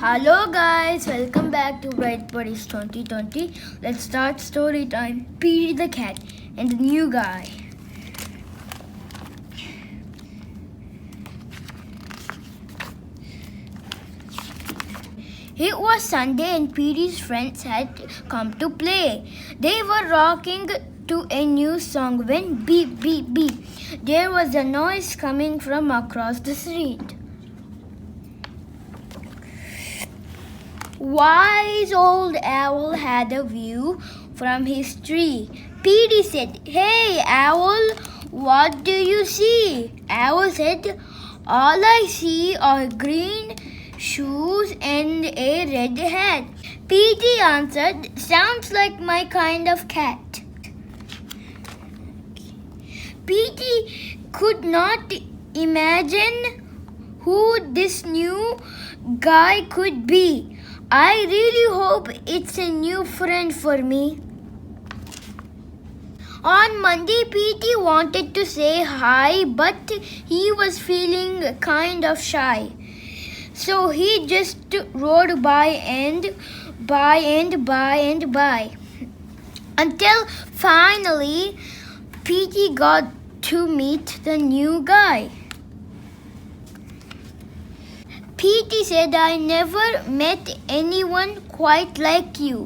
Hello guys, welcome back to Bright Buddies 2020. Let's start story time. Petey the cat and the new guy. It was Sunday and Petey's friends had come to play. They were rocking to a new song when beep beep beep. There was a noise coming from across the street. Wise old owl had a view from his tree. Petey said, "Hey owl, what do you see?" Owl said, "All I see are green shoes and a red hat." Petey answered, "Sounds like my kind of cat." Petey could not imagine who this new guy could be. "I really hope it's a new friend for me." On Monday, Petey wanted to say hi, but he was feeling kind of shy. So he just rode by and by and by and by. Until finally, Petey got to meet the new guy. Petey said, "I never met anyone quite like you.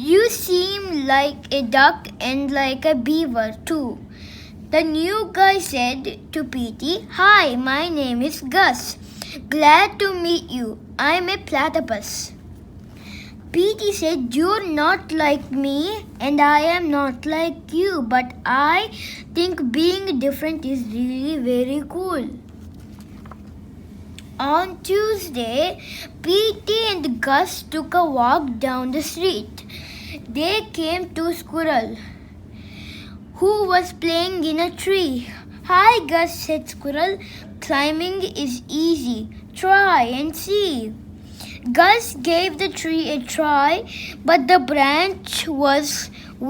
You seem like a duck and like a beaver too." The new guy said to Petey, "Hi, my name is Gus. Glad to meet you. I'm a platypus." Petey said, "You're not like me and I am not like you, but I think being different is really very cool." On Tuesday, Petey and Gus took a walk down the street. They came to Squirrel, who was playing in a tree. "Hi, Gus," said Squirrel. "Climbing is easy. Try and see." Gus gave the tree a try, but the branch was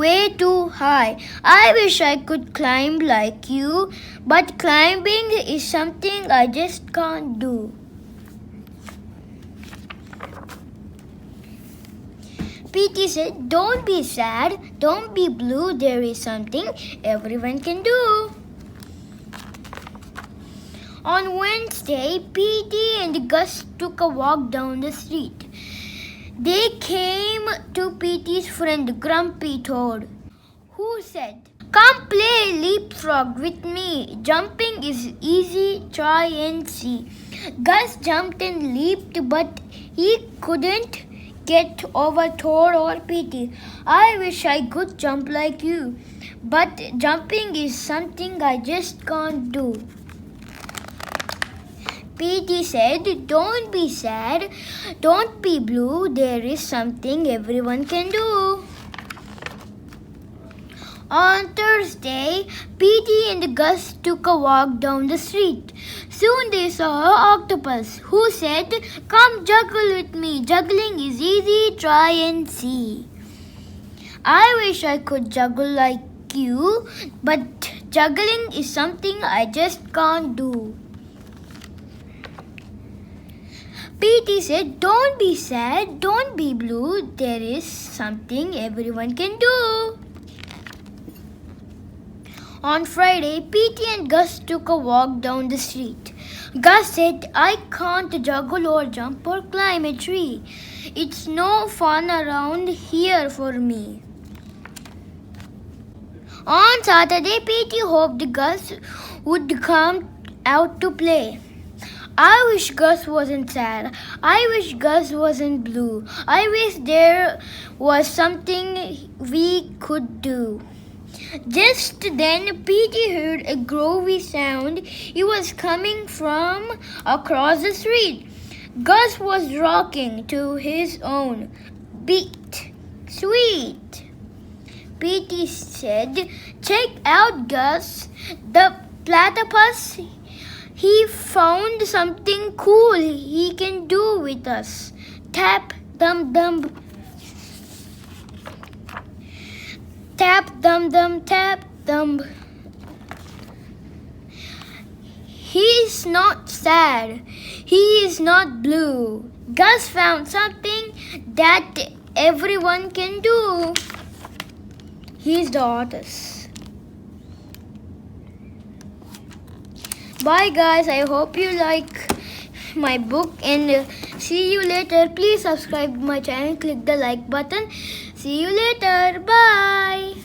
way too high. "I wish I could climb like you, but climbing is something I just can't do." Petey said, "Don't be sad, don't be blue, there is something everyone can do." On Wednesday, Petey and Gus took a walk down the street. They came to Petey's friend Grumpy Toad, who said, "Come play leapfrog with me. Jumping is easy, try and see." Gus jumped and leaped, but he couldn't get over Toad or Petey. "I wish I could jump like you, but jumping is something I just can't do." Petey said, "Don't be sad, don't be blue, there is something everyone can do." On Thursday, Petey and Gus took a walk down the street. Soon they saw an octopus, who said, "Come juggle with me, juggling is easy, try and see." "I wish I could juggle like you, but juggling is something I just can't do." Petey said, "Don't be sad, don't be blue, there is something everyone can do." On Friday, Petey and Gus took a walk down the street. Gus said, "I can't juggle or jump or climb a tree. It's no fun around here for me." On Saturday, Petey hoped Gus would come out to play. "I wish Gus wasn't sad. I wish Gus wasn't blue. I wish there was something we could do." Just then, Petey heard a groovy sound. It was coming from across the street. Gus was rocking to his own beat. "Sweet," Petey said. "Check out Gus, the platypus. He found something cool he can do with us." Tap, dum dum. Tap, dum dum, tap, dum. "He is not sad. He is not blue. Gus found something that everyone can do. He's the artist. Bye guys, I hope you like my book and see you later. Please subscribe to my channel, click the like button. See you later. Bye.